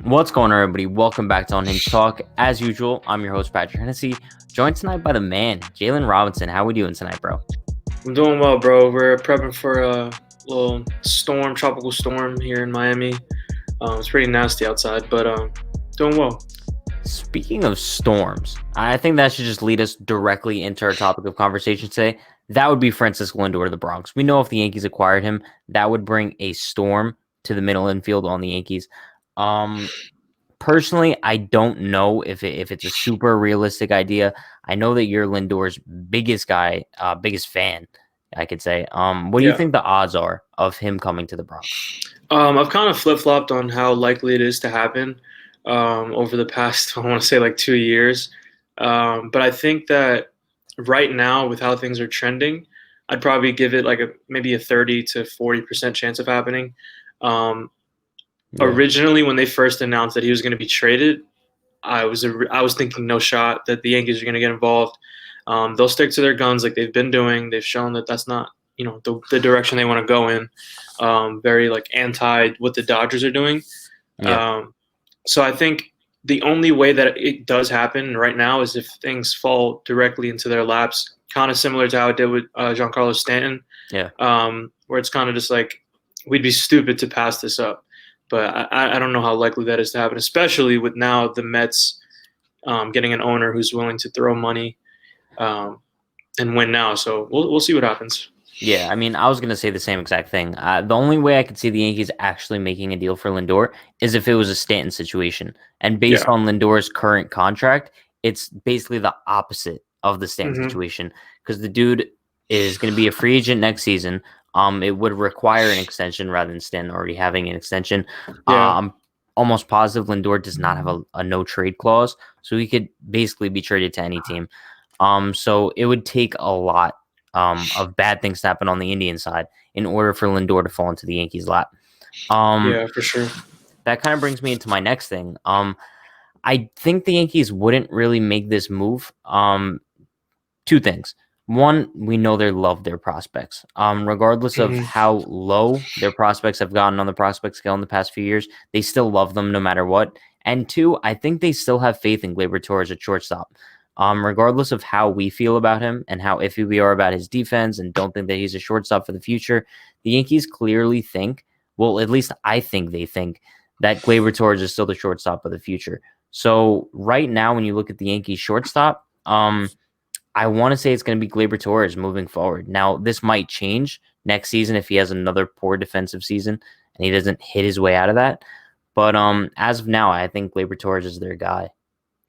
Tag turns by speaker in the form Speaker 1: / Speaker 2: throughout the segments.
Speaker 1: What's going on, everybody? Welcome back to Unhinged Talk. As usual, I'm your host, Patrick Hennessy, joined tonight by the man, Jalen Robinson. How we doing tonight, bro?
Speaker 2: I'm doing well, bro. We're prepping for a little tropical storm here in Miami. It's pretty nasty outside, but doing well.
Speaker 1: Speaking of storms, I think that should just lead us directly into our topic of conversation today. That would be Francisco Lindor to the Bronx. We know if the Yankees acquired him, that would bring a storm to the middle infield on the Yankees. Personally, I don't know if it's a super realistic idea. I know that you're Lindor's biggest guy, biggest fan, I could say. What do you
Speaker 2: Yeah.
Speaker 1: think the odds are of him coming to the Bronx?
Speaker 2: I've kind of flip flopped on how likely it is to happen over the past, I want to say, like 2 years. But I think that right now, with how things are trending, I'd probably give it like maybe a 30 to 40% chance of happening. Um,
Speaker 1: Yeah,
Speaker 2: Originally, when they first announced that he was going to be traded, I was thinking no shot that the Yankees are going to get involved. They'll stick to their guns like they've been doing. They've shown that that's not the direction they want to go in. Very like anti what the Dodgers are doing.
Speaker 1: yeah,
Speaker 2: So I think the only way that it does happen right now is if things fall directly into their laps, kind of similar to how it did with Giancarlo Stanton,
Speaker 1: yeah.
Speaker 2: where it's kind of just like we'd be stupid to pass this up. But I don't know how likely that is to happen, especially with now the Mets getting an owner who's willing to throw money um, and win now. So we'll see what happens.
Speaker 1: Yeah, I mean, I was gonna say the same exact thing. The only way I could see the Yankees actually making a deal for Lindor is if it was a Stanton situation, and based
Speaker 2: Yeah.
Speaker 1: on Lindor's current contract, it's basically the opposite of the Stanton
Speaker 2: Hmm.
Speaker 1: situation because the dude is gonna be a free agent next season. It would require an extension rather than Stanton already having an extension.
Speaker 2: Yeah.
Speaker 1: I'm almost positive Lindor does not have a no trade clause, so he could basically be traded to any team. So it would take a lot of bad things to happen on the Indian side in order for Lindor to fall into the Yankees' lap. Um,
Speaker 2: Yeah, for sure.
Speaker 1: that kind of brings me into my next thing. I think the Yankees wouldn't really make this move. Two things. One, we know they love their prospects. Regardless of
Speaker 2: Hmm.
Speaker 1: how low their prospects have gotten on the prospect scale in the past few years, they still love them no matter what. And two, I think they still have faith in Gleyber Torres at shortstop. Regardless of how we feel about him and how iffy we are about his defense and don't think that he's a shortstop for the future, the Yankees clearly think, well, at least I think they think, that Gleyber Torres is still the shortstop of the future. So right now, when you look at the Yankees shortstop, I want to say it's going to be Gleyber Torres moving forward. Now, this might change next season if he has another poor defensive season and he doesn't hit his way out of that. But as of now, I think Gleyber Torres is their guy.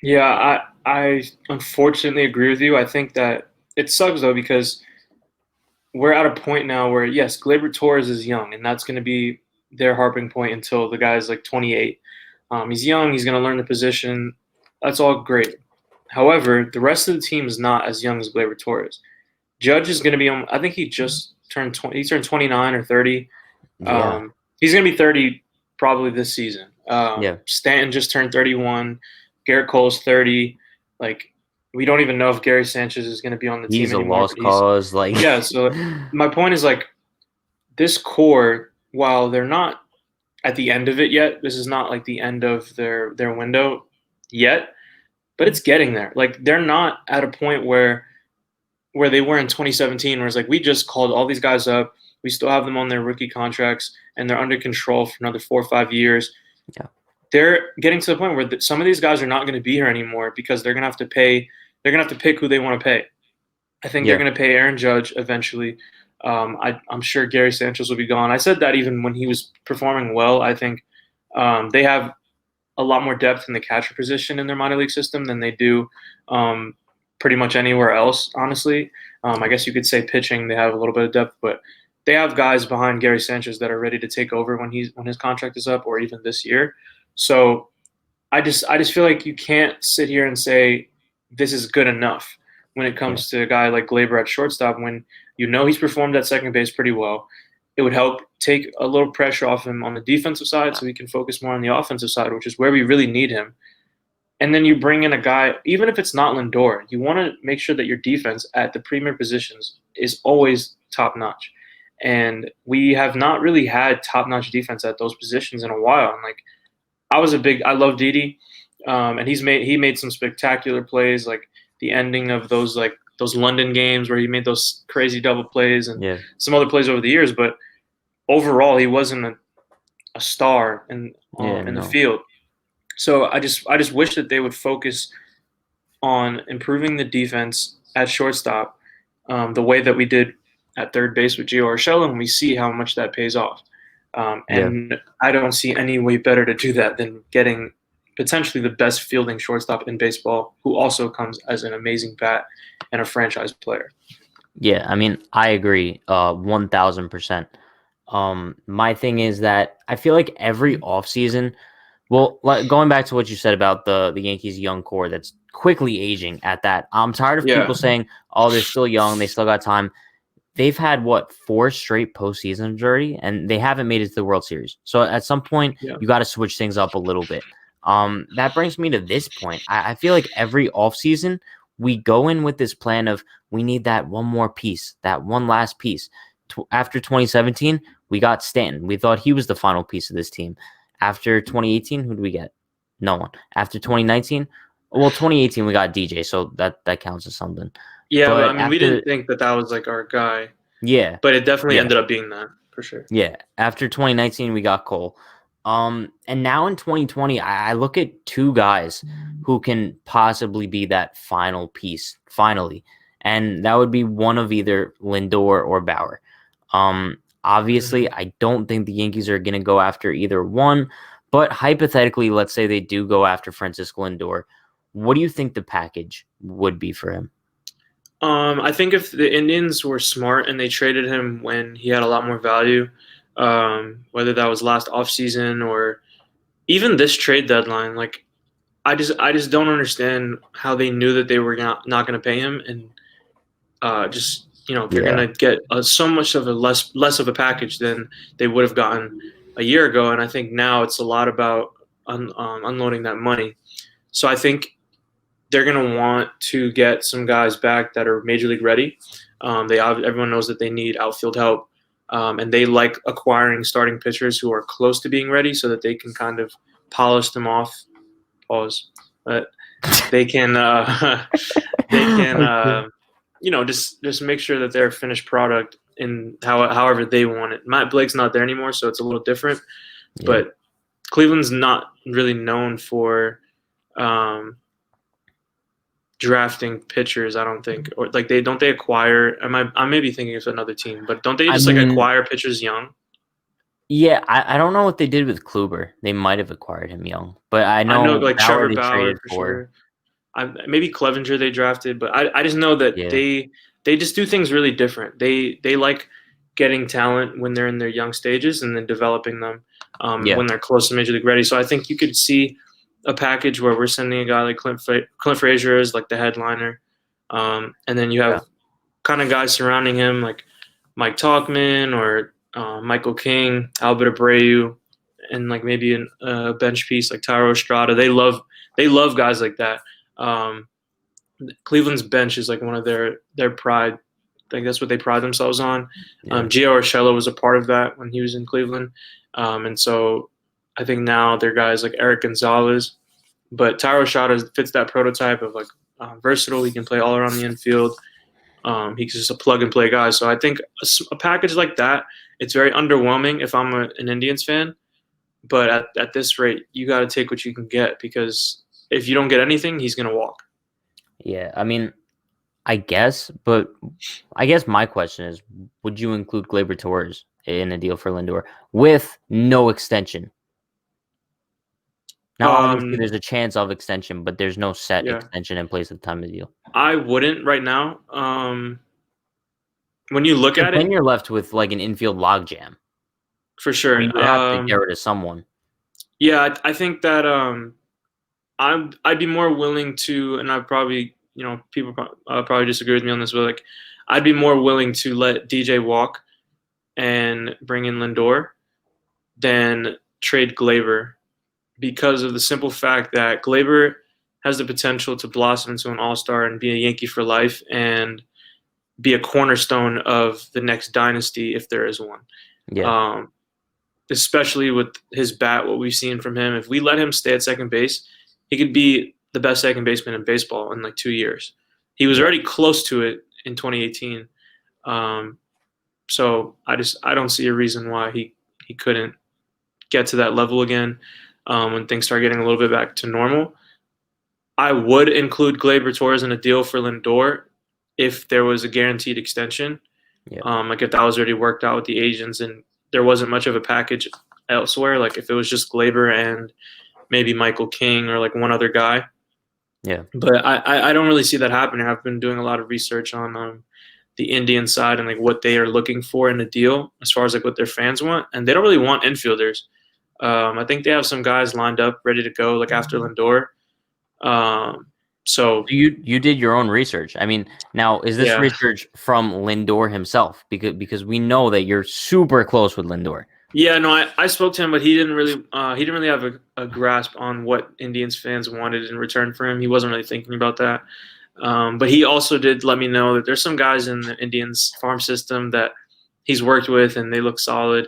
Speaker 2: Yeah, I unfortunately agree with you. I think that it sucks though because we're at a point now where yes, Gleyber Torres is young, and that's going to be their harping point until the guy's like 28. He's young. He's going to learn the position. That's all great. However, the rest of the team is not as young as Gleyber Torres. Judge is going to be on. I think he just turned 20. He turned 29 or 30.
Speaker 1: Yeah,
Speaker 2: He's going to be 30 probably this season.
Speaker 1: yeah.
Speaker 2: Stanton just turned 31. Garrett Cole's 30. Like we don't even know if Gary Sanchez is going to be on the team
Speaker 1: He's a
Speaker 2: anymore.
Speaker 1: lost
Speaker 2: But he's
Speaker 1: cause. Like,
Speaker 2: yeah. So my point is like this core, while they're not at the end of it yet, this is not like the end of their window yet, but it's getting there. Like they're not at a point where they were in 2017, where it's like we just called all these guys up. We still have them on their rookie contracts, and they're under control for another 4 or 5 years.
Speaker 1: yeah,
Speaker 2: They're getting to the point where some of these guys are not going to be here anymore because they're going to have to pay. They're going to have to pick who they want to pay. I think they're
Speaker 1: yeah,
Speaker 2: going to pay Aaron Judge eventually. I'm sure Gary Sanchez will be gone. I said that even when he was performing well. I think they have a lot more depth in the catcher position in their minor league system than they do pretty much anywhere else, honestly. I guess you could say pitching, they have a little bit of depth, but they have guys behind Gary Sanchez that are ready to take over when his contract is up or even this year. So I just feel like you can't sit here and say this is good enough when it
Speaker 1: yeah,
Speaker 2: comes to a guy like Glaber at shortstop when you know he's performed at second base pretty well. It would help take a little pressure off him on the defensive side so he can focus more on the offensive side, which is where we really need him. And then you bring in a guy, even if it's not Lindor, you want to make sure that your defense at the premier positions is always top notch. And we have not really had top notch defense at those positions in a while. And like I love Didi, and he made some spectacular plays, like the ending of those London games where he made those crazy double plays and
Speaker 1: Yeah.
Speaker 2: some other plays over the years. But overall, he wasn't a star
Speaker 1: Yeah.
Speaker 2: in the
Speaker 1: No.
Speaker 2: field. So I just wish that they would focus on improving the defense at shortstop, the way that we did at third base with Gio Urshela, and we see how much that pays off.
Speaker 1: Yeah.
Speaker 2: And I don't see any way better to do that than getting potentially the best fielding shortstop in baseball, who also comes as an amazing bat and a franchise player.
Speaker 1: Yeah. I mean, I agree. 1000%. My thing is that I feel like every offseason, well, like, going back to what you said about the Yankees young core that's quickly aging at that. I'm tired of
Speaker 2: Yeah,
Speaker 1: people saying, "Oh, they're still young, they still got time." They've had what, 4 straight postseasons already, and they haven't made it to the World Series. So at some point,
Speaker 2: yeah,
Speaker 1: you got to switch things up a little bit. That brings me to this point. I feel like every offseason, we go in with this plan of we need that one more piece, that one last piece. After 2017, we got Stanton. We thought he was the final piece of this team. After 2018, who do we get? No one. After 2019, well, 2018 we got DJ, so that counts as something.
Speaker 2: yeah. But I
Speaker 1: But
Speaker 2: mean, we
Speaker 1: after,
Speaker 2: didn't think that that was like our guy,
Speaker 1: yeah,
Speaker 2: but it definitely
Speaker 1: yeah,
Speaker 2: ended up being that for sure.
Speaker 1: yeah. After 2019, we got Cole. And now in 2020, I look at two guys who can possibly be that final piece, finally. And that would be one of either Lindor or Bauer. Obviously,
Speaker 2: Mhm.
Speaker 1: I don't think the Yankees are going to go after either one, but hypothetically, let's say they do go after Francisco Lindor. What do you think the package would be for him?
Speaker 2: I think if the Indians were smart and they traded him when he had a lot more value, whether that was last offseason or even this trade deadline, like I just don't understand how they knew that they were not going to pay him, and just they're going
Speaker 1: Yeah,
Speaker 2: to get so much of a less of a package than they would have gotten a year ago, and I think now it's a lot about unloading that money. So I think they're going to want to get some guys back that are major league ready. Everyone knows that they need outfield help, and they like acquiring starting pitchers who are close to being ready so that they can kind of polish them off. Pause. But they can they can
Speaker 1: okay.
Speaker 2: just make sure that they're a finished product in however they want it. Matt Blake's not there anymore, so it's a little different.
Speaker 1: Yeah.
Speaker 2: But Cleveland's not really known for um, drafting pitchers. I don't think, or like they acquire. I may be thinking of another team, but don't they
Speaker 1: I
Speaker 2: just like
Speaker 1: mean,
Speaker 2: acquire pitchers young?
Speaker 1: yeah, I don't know what they did with Kluber. They might have acquired him young, but I
Speaker 2: I know
Speaker 1: know
Speaker 2: like
Speaker 1: Bauer
Speaker 2: Trevor
Speaker 1: they
Speaker 2: Bauer
Speaker 1: traded
Speaker 2: for
Speaker 1: for.
Speaker 2: sure. Maybe Clevenger they drafted, but I just know that
Speaker 1: Yeah,
Speaker 2: they just do things really different. They like getting talent when they're in their young stages and then developing them
Speaker 1: yeah,
Speaker 2: when they're close to major league ready. So I think you could see a package where we're sending a guy like Clint Frazier as like the headliner, and then you
Speaker 1: yeah,
Speaker 2: have kind of guys surrounding him like Mike Talkman or Michael King, Albert Abreu, and like maybe a bench piece like Tyro Estrada. They love guys like that. Um, Cleveland's bench is like one of their pride. Like that's what they pride themselves on.
Speaker 1: yeah,
Speaker 2: Gio Urshela was a part of that when he was in Cleveland, and so I think now they're guys like Eric Gonzalez, but Tyro Estrada fits that prototype of like versatile. He can play all around the infield. He's just a plug and play guy. So I think a package like that, it's very underwhelming if I'm an Indians fan. But at this rate, you got to take what you can get because if you don't get anything, he's going to walk.
Speaker 1: yeah. I mean, I guess, but I guess my question is, would you include Gleyber Torres in a deal for Lindor with no extension? Now, obviously,
Speaker 2: Um,
Speaker 1: there's a chance of extension, but there's no set
Speaker 2: yeah,
Speaker 1: extension in place at the time of the deal.
Speaker 2: I wouldn't right now. When you look
Speaker 1: Because
Speaker 2: at
Speaker 1: then
Speaker 2: it,
Speaker 1: you're left with like an infield logjam
Speaker 2: for
Speaker 1: where you
Speaker 2: sure.
Speaker 1: would have to get rid of someone.
Speaker 2: Yeah, I think that I'd be more willing to, and I probably people probably disagree with me on this, but like I'd be more willing to let DJ walk and bring in Lindor than trade Glaber because of the simple fact that Glaber has the potential to blossom into an all-star and be a Yankee for life and be a cornerstone of the next dynasty if there is one.
Speaker 1: Yeah,
Speaker 2: Um, especially with his bat, what we've seen from him. If we let him stay at second base, he could be the best second baseman in baseball in like 2 years. He was
Speaker 1: Yeah.
Speaker 2: already close to it in 2018. Um, so I don't see a reason why he couldn't get to that level again when things start getting a little bit back to normal. I would include Gleyber Torres in a deal for Lindor if there was a guaranteed extension.
Speaker 1: Yeah.
Speaker 2: Like if that was already worked out with the agents and there wasn't much of a package elsewhere, like if it was just Gleyber and maybe Michael King or like one other guy.
Speaker 1: Yeah.
Speaker 2: But I don't really see that happening. I've been doing a lot of research on the Indian side and like what they are looking for in a deal as far as like what their fans want, and they don't really want infielders. I think they have some guys lined up ready to go like after Lindor. Um, so
Speaker 1: You did your own research. I mean, now is this
Speaker 2: yeah,
Speaker 1: research from Lindor himself? Because we know that you're super close with Lindor.
Speaker 2: yeah, no, I spoke to him, but he didn't really have a grasp on what Indians fans wanted in return for him. He wasn't really thinking about that. But he also did let me know that there's some guys in the Indians farm system that he's worked with and they look solid,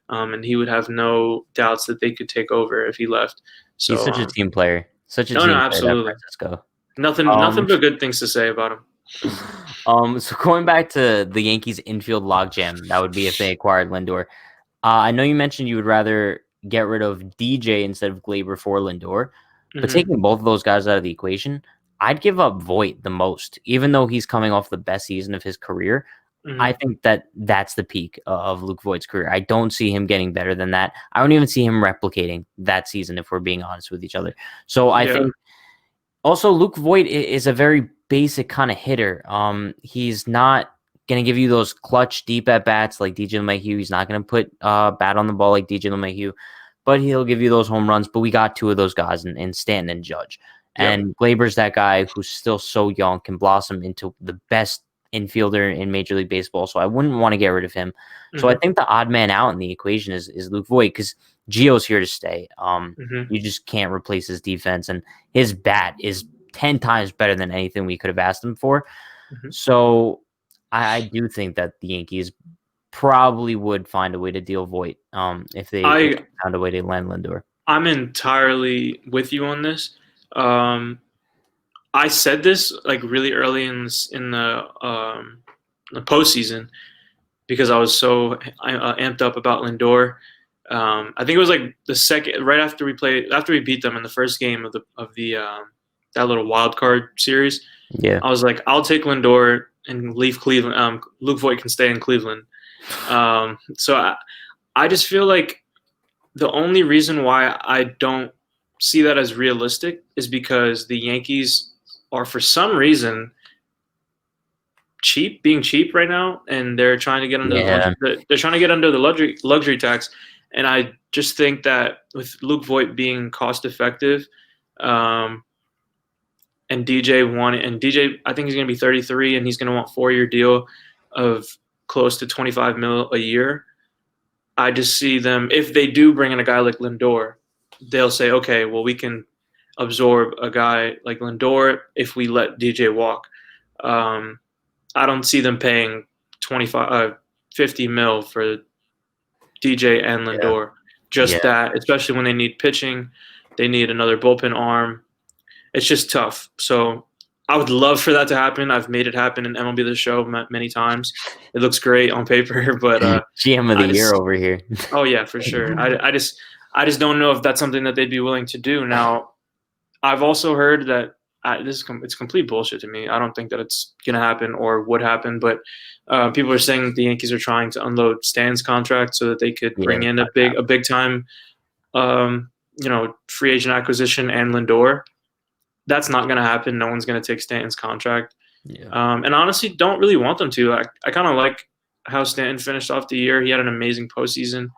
Speaker 2: and he would have no doubts that they could take over if he left.
Speaker 1: He's
Speaker 2: So
Speaker 1: such a team player. Such a
Speaker 2: no,
Speaker 1: team player, that
Speaker 2: absolutely
Speaker 1: Francisco.
Speaker 2: nothing
Speaker 1: Um,
Speaker 2: but good things to say about him.
Speaker 1: so going back to the Yankees infield logjam, that would be if they acquired Lindor. I know you mentioned you would rather get rid of DJ instead of Glaber for Lindor, but
Speaker 2: Hmm.
Speaker 1: taking both of those guys out of the equation, I'd give up Voit the most, even though he's coming off the best season of his career. I
Speaker 2: Hmm.
Speaker 1: think that that's the peak of Luke Voigt's career. I don't see him getting better than that. I don't even see him replicating that season if we're being honest with each other. So I
Speaker 2: Yeah,
Speaker 1: think also Luke Voigt is a very basic kind of hitter. He's not going to give you those clutch deep at bats like DJ LeMahieu. He's not going to put bat on the ball like DJ LeMahieu, but he'll give you those home runs. But we got two of those guys in Stanton and Judge.
Speaker 2: yep.
Speaker 1: And Glaber's that guy who's still so young, can blossom into the best infielder in Major League Baseball. So I wouldn't want to get rid of him. So I
Speaker 2: Hmm.
Speaker 1: think the odd man out in the equation is Luke Voigt because Gio's here to stay.
Speaker 2: Hmm.
Speaker 1: You just can't replace his defense, and his bat is 10 times better than anything we could have asked him for.
Speaker 2: Hmm.
Speaker 1: So I do think that the Yankees probably would find a way to deal Voigt if
Speaker 2: I
Speaker 1: they found a way to land Lindor.
Speaker 2: I'm entirely with you on this. Um, I said this like really early in the postseason because I was so amped up about Lindor. I think it was like the second right after we beat them in the first game of the that little wild card series.
Speaker 1: Yeah.
Speaker 2: I was like, I'll take Lindor and leave Cleveland. Luke Voigt can stay in Cleveland. So I just feel like the only reason why I don't see that as realistic is because the Yankees are for some reason being cheap right now, and they're trying to get under
Speaker 1: Yeah.
Speaker 2: they're trying to get under the luxury tax. And I just think that with Luke Voigt being cost effective, um, and DJ, I think he's going to be 33, and he's going to want 4 year deal of close to 25 mil a year. I just see them if they do bring in a guy like Lindor, they'll say, okay, well we can absorb a guy like Lindor if we let DJ walk. Um, I don't see them paying 25, 50 mil for DJ and
Speaker 1: Yeah.
Speaker 2: Lindor.
Speaker 1: Yeah.
Speaker 2: Just that, especially when they need pitching, they need another bullpen arm. It's just tough. So I would love for that to happen. I've made it happen in MLB The Show many times. It looks great on paper, but
Speaker 1: GM of the
Speaker 2: I
Speaker 1: year
Speaker 2: just
Speaker 1: over here.
Speaker 2: oh yeah, for sure. I just don't know if that's something that they'd be willing to do. Now, I've also heard that it's complete bullshit to me. I don't think that it's gonna happen or would happen. But people are saying that the Yankees are trying to unload Stan's contract so that they could
Speaker 1: Yeah.
Speaker 2: bring in a big time, free agent acquisition and Lindor. That's not gonna happen. No one's gonna take Stanton's contract.
Speaker 1: Yeah.
Speaker 2: And honestly, don't really want them to. I kind of like how Stanton finished off the year. He had an amazing postseason.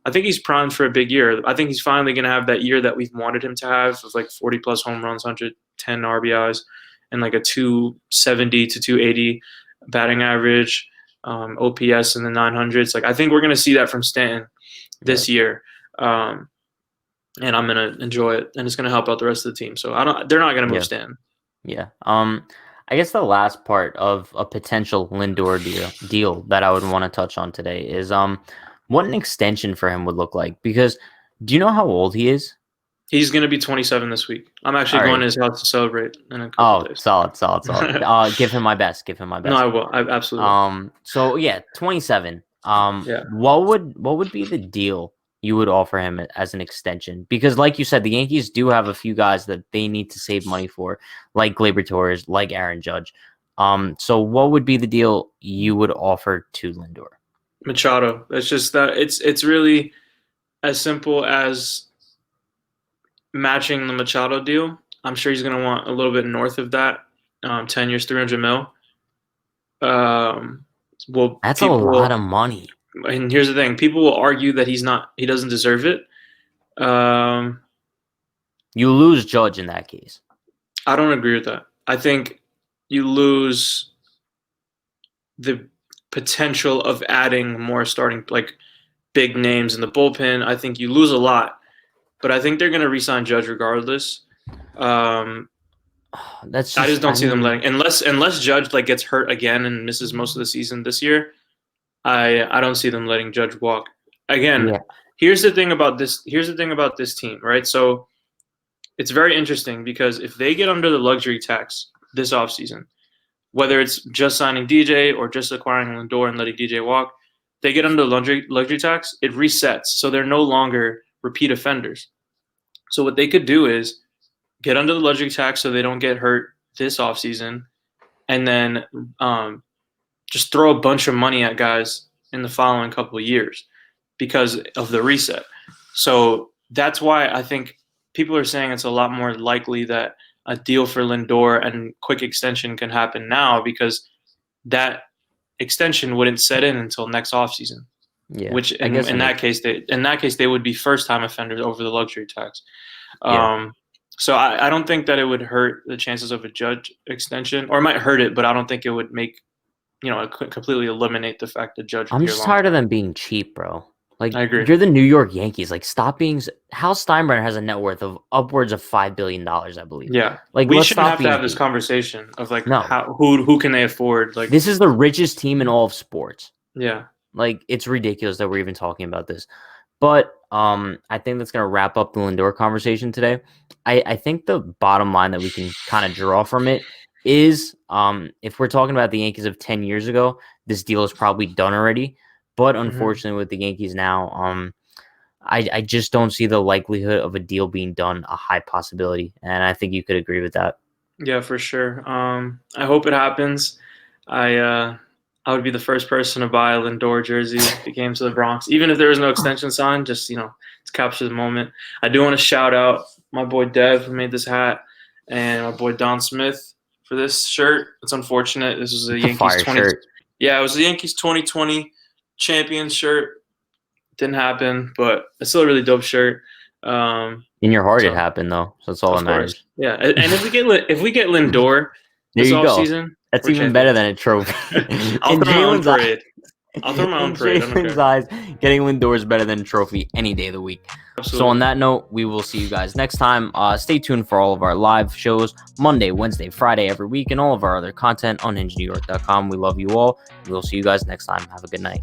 Speaker 2: I think he's primed for a big year. I think he's finally going to have that year that we've wanted him to have of like 40 plus home runs, 110 RBIs, and like a 270 to 280 batting average, OPS in the 900s. Like I think we're going to see that from Stanton
Speaker 1: Yeah.
Speaker 2: this year. And I'm going to enjoy it, and it's going to help out the rest of the team. So they're not going to move
Speaker 1: Yeah.
Speaker 2: Stanton.
Speaker 1: Yeah. I guess the last part of a potential Lindor deal that I would want to touch on today is what an extension for him would look like. Because do you know how old he is?
Speaker 2: He's going to be 27 this week. I'm actually
Speaker 1: All
Speaker 2: going
Speaker 1: right.
Speaker 2: to his house to celebrate in a couple
Speaker 1: Oh,
Speaker 2: days.
Speaker 1: solid. Give him my best. Give him my
Speaker 2: No,
Speaker 1: best.
Speaker 2: I will. I absolutely will.
Speaker 1: So yeah, 27.
Speaker 2: Yeah.
Speaker 1: What would be the deal you would offer him as an extension? Because like you said, the Yankees do have a few guys that they need to save money for, like Gleyber Torres, like Aaron Judge. So what would be the deal you would offer to Lindor?
Speaker 2: Machado. It's just that it's really as simple as matching the Machado deal. I'm sure he's going to want a little bit north of that. 10 years, 300 mil. Well,
Speaker 1: That's a lot of money.
Speaker 2: and here's the thing: people will argue that he doesn't deserve it.
Speaker 1: You lose Judge in that case.
Speaker 2: I don't agree with that. I think you lose the potential of adding more starting like big names in the bullpen. I think you lose a lot, but I think they're going to re-sign Judge regardless. I just don't see them letting unless Judge like gets hurt again and misses most of the season this year. I don't see them letting Judge walk again.
Speaker 1: Yeah.
Speaker 2: Here's the thing about this. Here's the thing about this team, right? So it's very interesting because if they get under the luxury tax this offseason, whether it's just signing DJ or just acquiring Lindor and letting DJ walk, they get under the luxury tax, it resets. So they're no longer repeat offenders. So what they could do is get under the luxury tax so they don't get hurt this offseason, and then just throw a bunch of money at guys in the following couple of years because of the reset. So that's why I think people are saying it's a lot more likely that a deal for Lindor and quick extension can happen now because that extension wouldn't set in until next offseason.
Speaker 1: Yeah.
Speaker 2: Which in that case they would be first time offenders over the luxury tax. So I don't think that it would hurt the chances of a Judge extension, or it might hurt it, but I don't think it would make completely eliminate the fact that Judge.
Speaker 1: I'm just tired of them being cheap, bro. Like,
Speaker 2: I agree.
Speaker 1: You're the New York Yankees. Like, stop being. Hal Steinbrenner has a net worth of upwards of $5 billion, I believe.
Speaker 2: Yeah,
Speaker 1: like
Speaker 2: we shouldn't have to have this conversation of like who can they afford? Like,
Speaker 1: this is the richest team in all of sports.
Speaker 2: Yeah,
Speaker 1: like it's ridiculous that we're even talking about this. But I think that's gonna wrap up the Lindor conversation today. I think the bottom line that we can kind of draw from it is if we're talking about the Yankees of 10 years ago, this deal is probably done already. But unfortunately, with the Yankees now, I just don't see the likelihood of a deal being done a high possibility. And I think you could agree with that.
Speaker 2: Yeah, for sure. I hope it happens. I would be the first person to buy a Lindor jersey if it came to the Bronx, even if there was no extension signed, just, to capture the moment. I do want to shout out my boy Dev, who made this hat, and my boy Don Smith for this shirt. It's unfortunate. This was a Yankees 20. Shirt. Yeah, it was the Yankees 2020 champion shirt. Didn't happen, but it's still a really dope shirt.
Speaker 1: In your heart, it happened though, so that's all that matters.
Speaker 2: Yeah, and if we get Lindor this offseason,
Speaker 1: that's even better than a trophy.
Speaker 2: I'll throw my own parade. I'll throw my own parade.
Speaker 1: Jalen's eyes, getting Lindor is better than a trophy any day of the week. Absolutely. So on that note, we will see you guys next time. Stay tuned for all of our live shows Monday, Wednesday, Friday every week, and all of our other content on unhingednewyork.com. We love you all. We'll see you guys next time. Have a good night.